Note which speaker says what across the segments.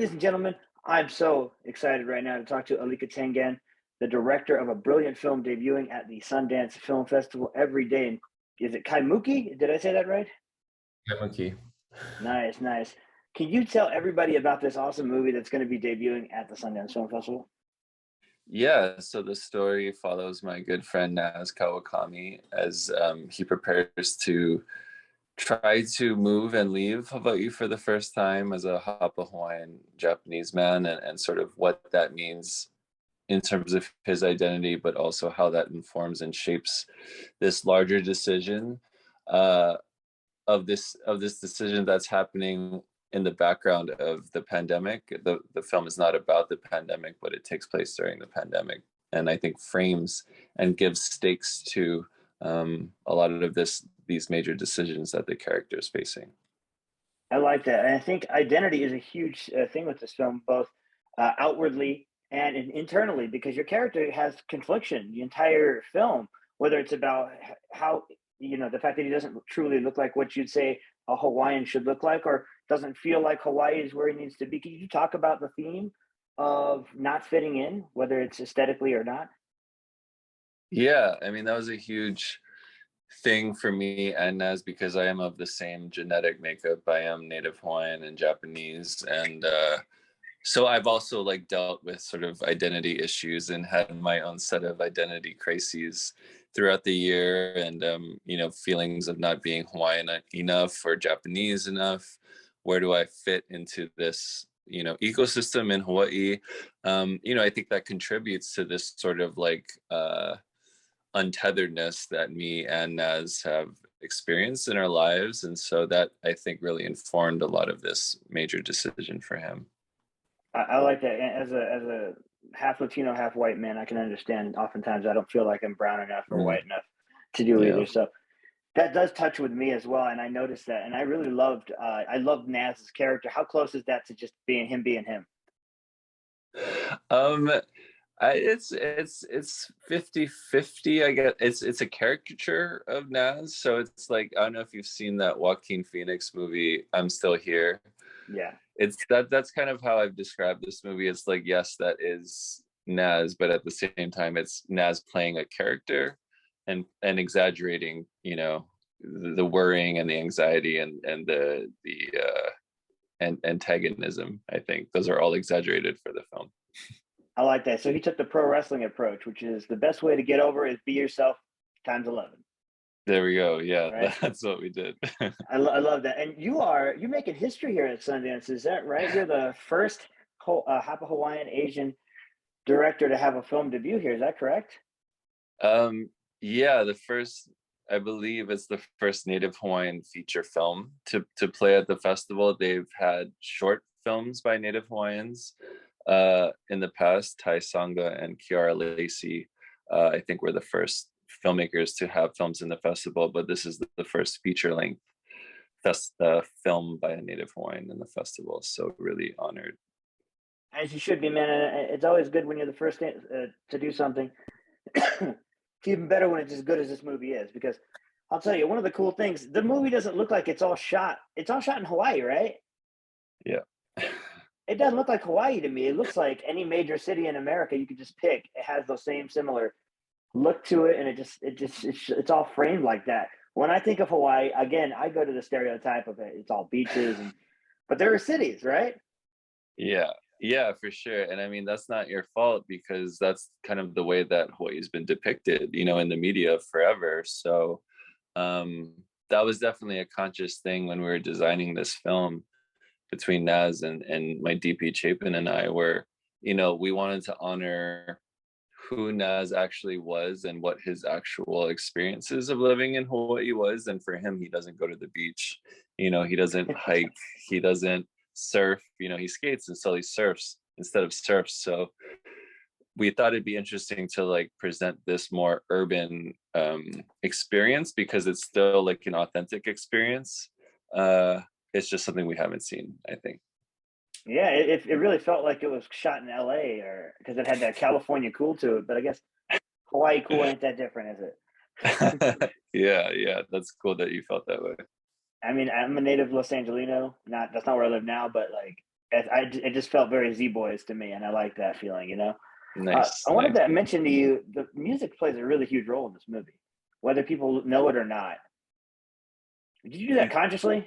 Speaker 1: Ladies and gentlemen, I'm so excited right now to talk to Alika Tengan, the director of a brilliant film debuting at the Sundance Film Festival every day. Is it Kaimuki? Did I say that right?
Speaker 2: Kaimuki.
Speaker 1: Nice, nice. Can you tell everybody about this awesome movie that's going to be debuting at the Sundance Film Festival?
Speaker 2: Yeah, so the story follows my good friend Naz Kawakami as he prepares to try to move and leave Hawaii for the first time as a Hapa Hawaiian Japanese man, and sort of what that means in terms of his identity, but also how that informs and shapes this larger decision uh, of this decision that's happening in the background of the pandemic. The film is not about the pandemic, but it takes place during the pandemic, and I think frames and gives stakes to a lot of these major decisions that the character is facing.
Speaker 1: I like that. And I think identity is a huge thing with this film, both outwardly and internally, because your character has confliction the entire film, whether it's about how, the fact that he doesn't truly look like what you'd say a Hawaiian should look like, or doesn't feel like Hawaii is where he needs to be. Can you talk about the theme of not fitting in, whether it's aesthetically or not?
Speaker 2: Yeah, I mean that was a huge thing for me and Naz because I am of the same genetic makeup. I am Native Hawaiian and Japanese, and so I've also like dealt with sort of identity issues and had my own set of identity crises throughout the year, and feelings of not being Hawaiian enough or Japanese enough. Where do I fit into this ecosystem in Hawaii? I think that contributes to this sort of like untetheredness that me and Naz have experienced in our lives, and so that I think really informed a lot of this major decision for him.
Speaker 1: I like that. As a half Latino, half white man, I can understand. Oftentimes, I don't feel like I'm brown enough or
Speaker 2: Mm,
Speaker 1: white enough to do
Speaker 2: yeah.
Speaker 1: either. So that does touch with me as well, and I noticed that, and I really loved. I loved Naz's character. How close is that to just being him being him?
Speaker 2: um it's 50-50. I guess it's a caricature of Naz, so it's like, I don't know if you've seen that Joaquin Phoenix movie, I'm Still Here.
Speaker 1: Yeah,
Speaker 2: It's that's kind of how I've described this movie. It's like, yes, that is Naz, but at the same time it's Naz playing a character and exaggerating, the worrying and the anxiety and the and antagonism. I think those are all exaggerated for the film.
Speaker 1: I like that. So he took the pro wrestling approach, which is the best way to get over is be yourself times 11,
Speaker 2: There we go. Yeah,
Speaker 1: right?
Speaker 2: that's what we did.
Speaker 1: I love that. And you're making history here at Sundance. Is that right? You're the first Hapa Hawaiian Asian director to have a film debut here. Is that correct?
Speaker 2: Yeah, I believe it's the first Native Hawaiian feature film to play at the festival. They've had short films by Native Hawaiians in the past. Tai Sanga and Kiara Lacey, I think, were the first filmmakers to have films in the festival, but this is the first feature length film by a Native Hawaiian in the festival. So really honored.
Speaker 1: As you should be, man. And it's always good when you're the first to do something. It's even better when it's as good as this movie is, because I'll tell you one of the cool things. The movie doesn't look like it's all shot. It's all shot in Hawaii, right?
Speaker 2: Yeah.
Speaker 1: It doesn't look like Hawaii to me. It looks like any major city in America you could just pick. It has those same similar look to it, and it's all framed like that. When I think of Hawaii, again, I go to the stereotype of it. It's all beaches, but there are cities, right?
Speaker 2: Yeah, yeah, for sure. And I mean, that's not your fault because that's kind of the way that Hawaii's been depicted, in the media forever. So um, that was definitely a conscious thing when we were designing this film between Naz and my DP Chapin and I, where, we wanted to honor who Naz actually was and what his actual experiences of living in Hawaii was. And for him, he doesn't go to the beach, he doesn't hike, he doesn't surf, he skates until he surfs instead of surfs. So we thought it'd be interesting to like present this more urban experience because it's still like an authentic experience. It's just something we haven't seen, I think.
Speaker 1: Yeah, it really felt like it was shot in L.A. or because it had that California cool to it. But I guess Hawaii cool ain't that different, is it?
Speaker 2: Yeah, that's cool that you felt that way.
Speaker 1: I mean, I'm a native Los Angelino. Not That's not where I live now, but like It just felt very Z Boys to me, and I like that feeling.
Speaker 2: Nice,
Speaker 1: I wanted
Speaker 2: nice.
Speaker 1: to mention to you the music plays a really huge role in this movie, whether people know it or not. Did you do that consciously?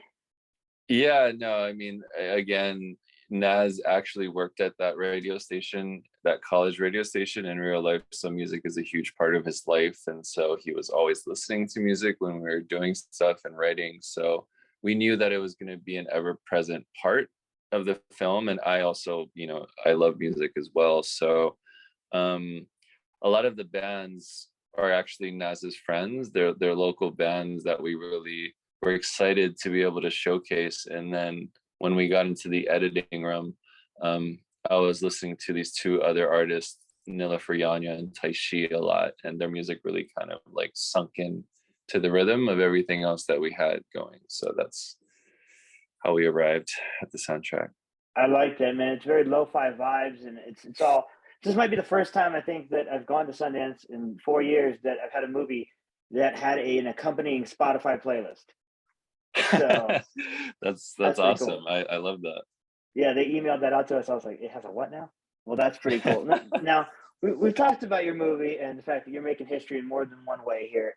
Speaker 2: Yeah, no, I mean, again, Naz actually worked at that radio station, that college radio station in real life. So music is a huge part of his life. And so he was always listening to music when we were doing stuff and writing. So we knew that it was going to be an ever present part of the film. And I also, I love music as well. So um, a lot of the bands are actually Naz's friends. They're local bands that we really were excited to be able to showcase. And then when we got into the editing room, I was listening to these two other artists, Nila Fryanya and Taishi, a lot, and their music really kind of like sunk in to the rhythm of everything else that we had going. So that's how we arrived at the soundtrack.
Speaker 1: I like that, man. It's very lo-fi vibes, and it's all. This might be the first time I think that I've gone to Sundance in 4 years that I've had a movie that had an accompanying Spotify playlist. So
Speaker 2: that's
Speaker 1: pretty
Speaker 2: awesome.
Speaker 1: cool.
Speaker 2: I love that.
Speaker 1: Yeah, they emailed that out to us. I was like, it has a what now? Well, that's pretty cool. Now we've talked about your movie and the fact that you're making history in more than one way here,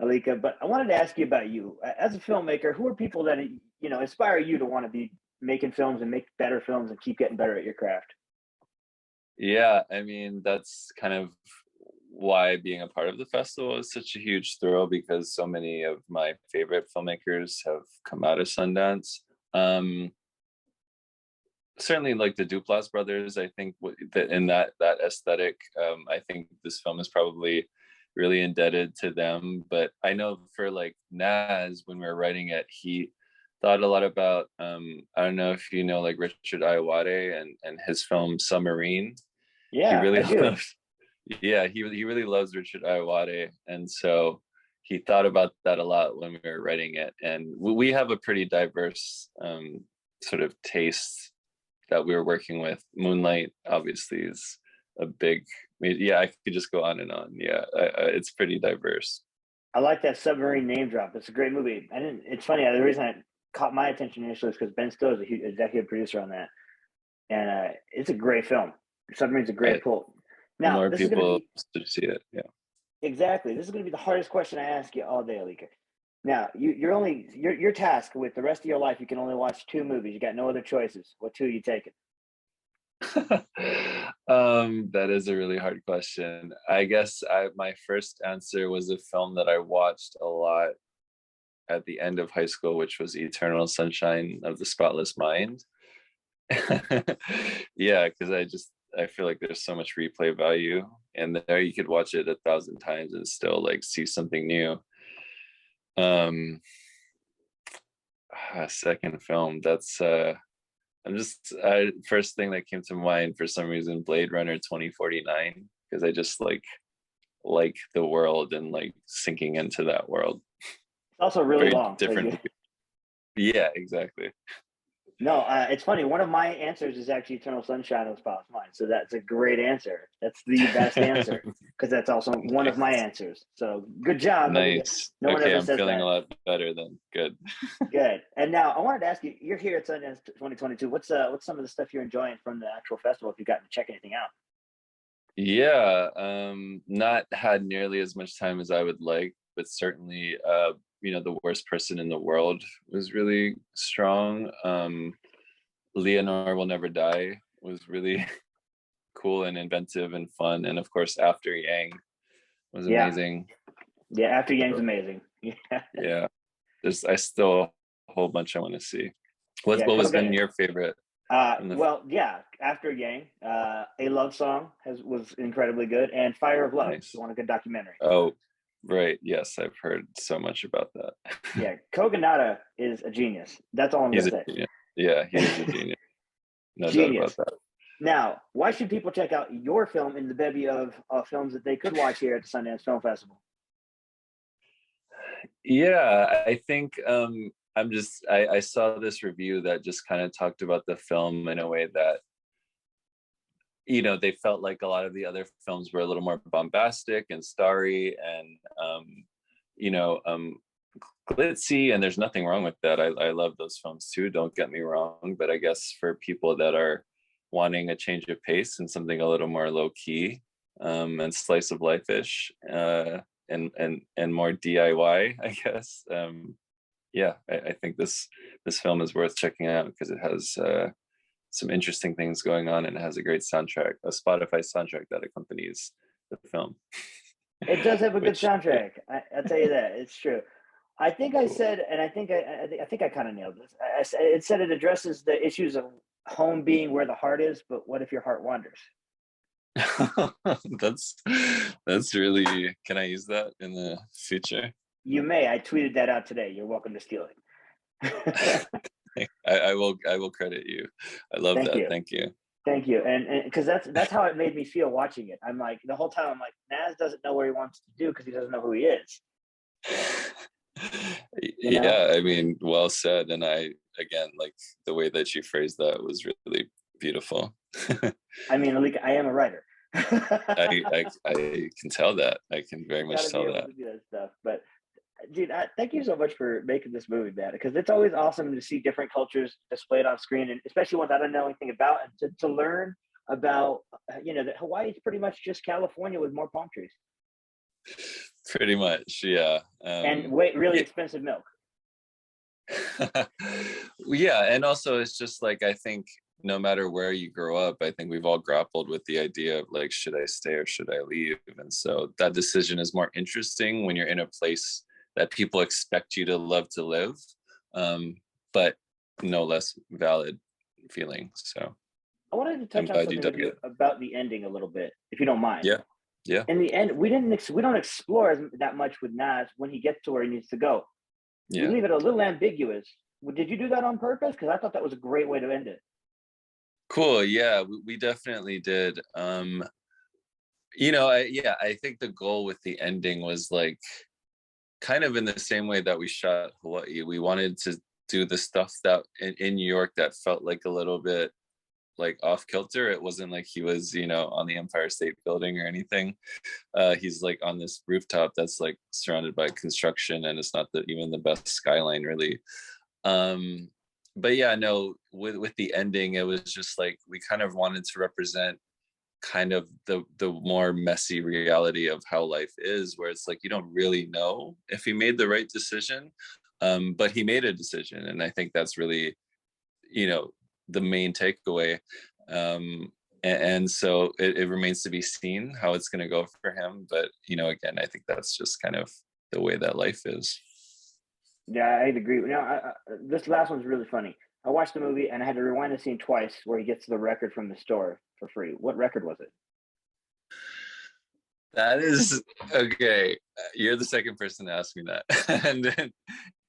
Speaker 1: Alika. But I wanted to ask you about you as a filmmaker. Who are people that inspire you to want to be making films and make better films and keep getting better at your craft?
Speaker 2: Yeah, I mean, that's kind of why being a part of the festival is such a huge thrill, because so many of my favorite filmmakers have come out of Sundance. Certainly like the Duplass brothers, I think that in that aesthetic, I think this film is probably really indebted to them. But I know for like Naz, when we were writing it, he thought a lot about I don't know if you know like Richard Ayoade and his film Submarine. He
Speaker 1: Yeah,
Speaker 2: really
Speaker 1: I do.
Speaker 2: loves, yeah, he really loves Richard Ayoade, and so he thought about that a lot when we were writing it. And we have a pretty diverse sort of taste that we were working with. Moonlight obviously is a big, yeah, I could just go on and on. Yeah, it's pretty diverse.
Speaker 1: I like that Submarine name drop. It's a great movie. It's funny. The reason it caught my attention initially is because Ben Stiller is a huge executive producer on that, and it's a great film. Submarine's a great pull. Now,
Speaker 2: More
Speaker 1: this is going to
Speaker 2: people
Speaker 1: be
Speaker 2: should see it. Yeah.
Speaker 1: exactly. This is going to be the hardest question I ask you all day, Alika. Now, you're tasked with the rest of your life. You can only watch two movies. You got no other choices. What two are you taking?
Speaker 2: That is a really hard question. I guess my first answer was a film that I watched a lot at the end of high school, which was Eternal Sunshine of the Spotless Mind. Yeah, because I feel like there's so much replay value, and there you could watch it 1,000 times and still like see something new. Second film, that's first thing that came to mind for some reason, Blade Runner 2049, because I just like the world and like sinking into that world.
Speaker 1: It's also really
Speaker 2: Very
Speaker 1: long.
Speaker 2: different. Yeah, exactly.
Speaker 1: No, it's funny. One of my answers is actually Eternal Sunshine of the Spotless Mind. So that's a great answer. That's the best answer because that's also one of my answers. So good job.
Speaker 2: Nice.
Speaker 1: No one
Speaker 2: Okay,
Speaker 1: ever
Speaker 2: I'm
Speaker 1: says
Speaker 2: feeling
Speaker 1: that.
Speaker 2: a lot better then. Good.
Speaker 1: Good. And now I wanted to ask you, you're here at Sundance 2022. What's some of the stuff you're enjoying from the actual festival if you've gotten to check anything out?
Speaker 2: Yeah, not had nearly as much time as I would like, but certainly The Worst Person in the World was really strong. Leonore Will Never Die was really cool and inventive and fun. And of course, After Yang was
Speaker 1: Yeah.
Speaker 2: amazing.
Speaker 1: Yeah, After Yang's amazing. Yeah.
Speaker 2: Yeah. I still a whole bunch I want to see. What
Speaker 1: Yeah,
Speaker 2: was been your favorite from the
Speaker 1: well, yeah, After Yang, A Love Song was incredibly good, and Fire of Love. If
Speaker 2: Nice.
Speaker 1: you want a good documentary.
Speaker 2: Oh, right. Yes, I've heard so much about that.
Speaker 1: Yeah, Kogonada is a genius. That's all I'm
Speaker 2: He's
Speaker 1: gonna
Speaker 2: a
Speaker 1: say.
Speaker 2: genius. Yeah, he is a genius. No doubt about
Speaker 1: Genius.
Speaker 2: that.
Speaker 1: Now, why should people check out your film in the bevy of films that they could watch here at the Sundance Film Festival?
Speaker 2: Yeah, I think I saw this review that just kind of talked about the film in a way that they felt like a lot of the other films were a little more bombastic and starry and you know um glitzy, and there's nothing wrong with that. I love those films too, don't get me wrong, but I guess for people that are wanting a change of pace and something a little more low key, and slice of life-ish, and more DIY, I guess. Yeah, I think this film is worth checking out because it has some interesting things going on, and it has a great soundtrack, a Spotify soundtrack that accompanies the film.
Speaker 1: It does have a good
Speaker 2: Which, yeah,
Speaker 1: soundtrack. I'll tell you that. It's true. I think I
Speaker 2: cool.
Speaker 1: said, and I think I kind of nailed this. It said it addresses the issues of home being where the heart is, but what if your heart wanders?
Speaker 2: that's that's really. Can I use that in the future?
Speaker 1: You may. I tweeted that out today. You're welcome to steal it.
Speaker 2: I will credit you. I love
Speaker 1: Thank
Speaker 2: that.
Speaker 1: you.
Speaker 2: Thank you.
Speaker 1: Thank you. And because that's how it made me feel watching it. I'm like, the whole time I'm like, Naz doesn't know what he wants to do because he doesn't know who he is. You know?
Speaker 2: Yeah, I mean, well said. And I, again, like the way that you phrased that was really beautiful.
Speaker 1: I mean, Alika, I am a writer.
Speaker 2: I can tell that. I can very
Speaker 1: Got
Speaker 2: much
Speaker 1: to be
Speaker 2: tell
Speaker 1: able
Speaker 2: that.
Speaker 1: to do that stuff. But dude, thank you so much for making this movie, man. Because it's always awesome to see different cultures displayed on screen, and especially ones I don't know anything about, and to learn about, that Hawaii is pretty much just California with more palm trees
Speaker 2: Pretty much, yeah.
Speaker 1: and wait, really
Speaker 2: Yeah.
Speaker 1: expensive milk.
Speaker 2: Yeah, and also it's just like I think no matter where you grow up, I think we've all grappled with the idea of like, should I stay or should I leave? And so that decision is more interesting when you're in a place that people expect you to love to live, but no less valid feeling. So
Speaker 1: I wanted to
Speaker 2: I'm
Speaker 1: touch on
Speaker 2: glad you
Speaker 1: something with
Speaker 2: dug
Speaker 1: you
Speaker 2: it.
Speaker 1: about the ending a little bit, if you don't mind.
Speaker 2: Yeah, yeah,
Speaker 1: In the end, we don't explore that much with Nas when he gets to where he needs to go. We
Speaker 2: yeah.
Speaker 1: leave it a little ambiguous. Did you do that on purpose? Because I thought that was a great way to end it.
Speaker 2: Cool. Yeah, we definitely did. I think the goal with the ending was like kind of in the same way that we shot Hawaii. We wanted to do the stuff that in New York that felt like a little bit like off kilter. It wasn't like he was, on the Empire State Building or anything. He's like on this rooftop that's like surrounded by construction, and it's not even the best skyline really. But yeah, no, with the ending, it was just like we kind of wanted to represent kind of the more messy reality of how life is, where it's like you don't really know if he made the right decision, but he made a decision, and I think that's really, the main takeaway. And so it remains to be seen how it's going to go for him, but again, I think that's just kind of the way that life is.
Speaker 1: Yeah, I'd agree. This last one's really funny. I watched the movie and I had to rewind the scene twice where he gets the record from the store for free. What record was it?
Speaker 2: That is okay. You're the second person to ask me that,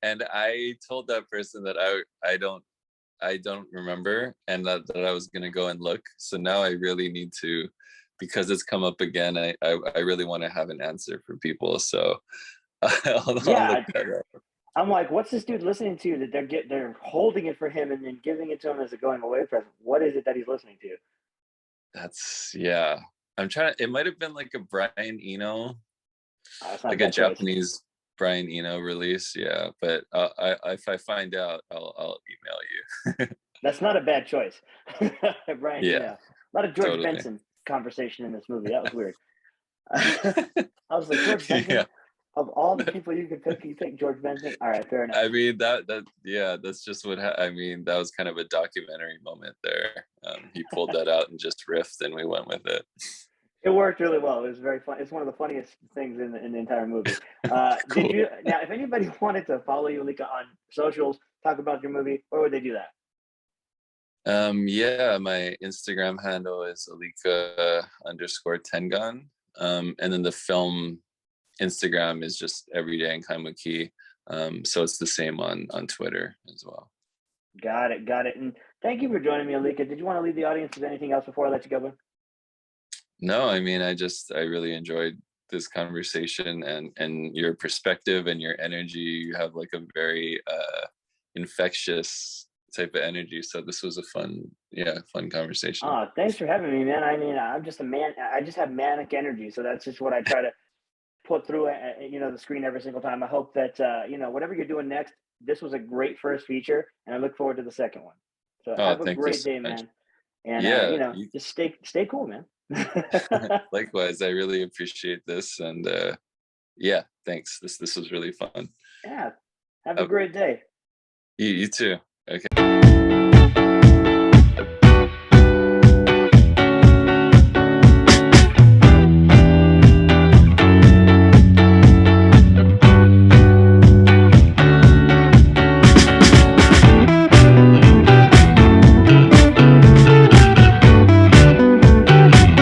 Speaker 2: and I told that person that I don't remember, and that I was gonna go and look. So now I really need to, because it's come up again. I really want to have an answer for people. So I'll look
Speaker 1: Yeah,
Speaker 2: that up.
Speaker 1: I'm like, what's this dude listening to that they're holding it for him and then giving it to him as a going away present? What is it that he's listening to?
Speaker 2: That's yeah. I'm trying to. It might have been like a Brian Eno,
Speaker 1: It's not a
Speaker 2: like a
Speaker 1: bad choice.
Speaker 2: Japanese Brian Eno release. Yeah, but if I find out, I'll email you.
Speaker 1: That's not a bad choice. Brian
Speaker 2: Yeah,
Speaker 1: A lot of George
Speaker 2: totally.
Speaker 1: Benson conversation in this movie. That was weird. I was like, George
Speaker 2: Yeah.
Speaker 1: Benson, of all the people you could pick, you pick George Benson. All right, fair enough.
Speaker 2: I mean that yeah, that's just what I mean. That was kind of a documentary moment there. He pulled that out and just riffed, and we went with it.
Speaker 1: It worked really well. It was very fun. It's one of the funniest things in the entire movie. Did
Speaker 2: Cool.
Speaker 1: you now? If anybody wanted to follow you, Alika, on socials, talk about your movie, where would they do that?
Speaker 2: Yeah, my Instagram handle is Alika_Tengan. And then the film Instagram is just Everyday in Kaimuki. So it's the same on Twitter as well.
Speaker 1: Got it, got it. And thank you for joining me, Alika. Did you want to leave the audience with anything else before I let you go?
Speaker 2: No, I mean, I really enjoyed this conversation, and your perspective and your energy. You have like a very infectious type of energy. So this was a fun conversation.
Speaker 1: Thanks for having me, man. I mean, I'm just a man. I just have manic energy, so that's just what I try to put through the screen every single time. I hope that whatever you're doing next, this was a great first feature, and I look forward to the second one. So
Speaker 2: Oh,
Speaker 1: have a
Speaker 2: thank you
Speaker 1: great
Speaker 2: so
Speaker 1: day,
Speaker 2: much.
Speaker 1: man, and
Speaker 2: Yeah,
Speaker 1: just stay cool, man.
Speaker 2: likewise. I really appreciate this, and yeah, thanks. This was really fun.
Speaker 1: Yeah, have a
Speaker 2: Uh,
Speaker 1: great day.
Speaker 2: you too.